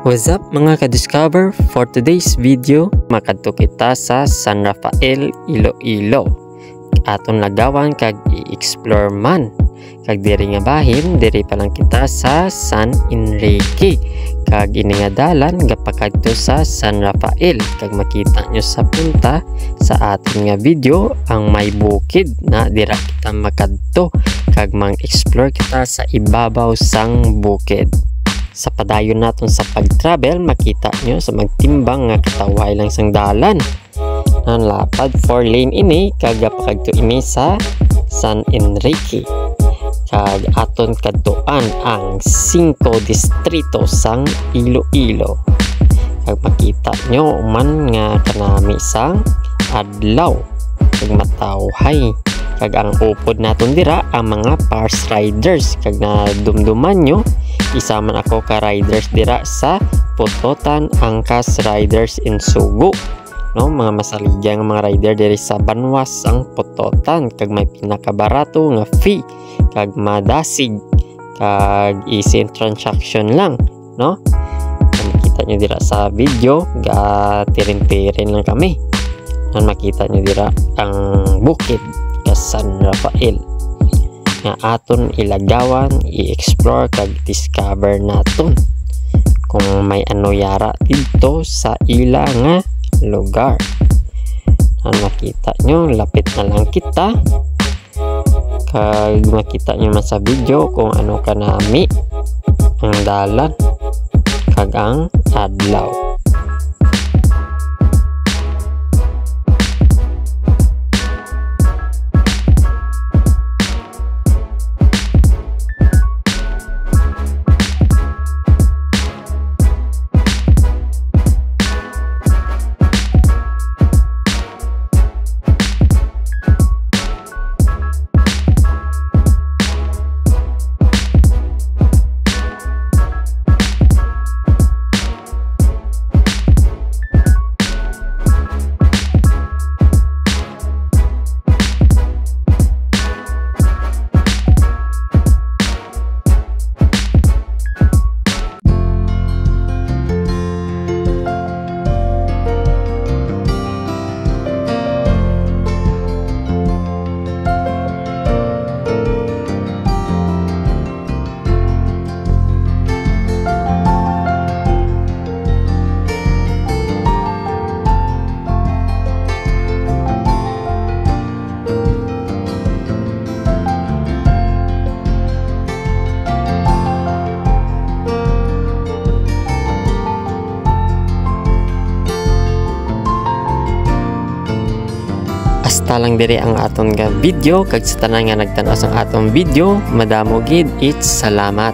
What's up mga ka-discover? For today's video, makadto kita sa San Rafael, Iloilo. Aton lagawan kag i-explore man. Kag diri nga bahin, diri pa lang kita sa San Enrique. Kag ini nga dalan gapakadto sa San Rafael. Kag makita nyo sa punta sa aton nga video ang may bukid na dira kita makadto. Kag mang-explore kita sa ibabaw sang bukid. Sa padayon naton sa pag-travel, makita nyo sa magtimbang nga kataway lang sang dalan. Ang lapad 4 lane ini, kagapakagto ini sa San Enrique. Kag aton kadtuan ang 5 distrito sang Iloilo. Kag makita nyo man nga kanami sang adlaw. Kag matawhay. Kag ang upod naton dira ang mga Pars riders. Kag na dumduman nyo, isa man ako ka riders dira sa Putotan Angkas Riders in Sugu, no, mga masaligya nga mga rider diri sa Banwas ang Putotan. Kag may pinakabarato nga fee, kag madasig, kag easy transaction lang, no. Kung makita nyo dira sa video, ga tirin-tirin lang kami. Nan makita nyo dira ang bukid ka San Rafael nga aton ilagawan, i-explore kag discover naton kung may ano yara dito sa ila nga lugar. Ang makita nyo, lapit na lang kita. Kag makita nyo man sa video kung ano kanami ang dalan kag ang adlaw. Hasta lang diri ang aton nga video. Kag sa tanan nga nagtan-aw sang aton video, madamo gid, it's salamat.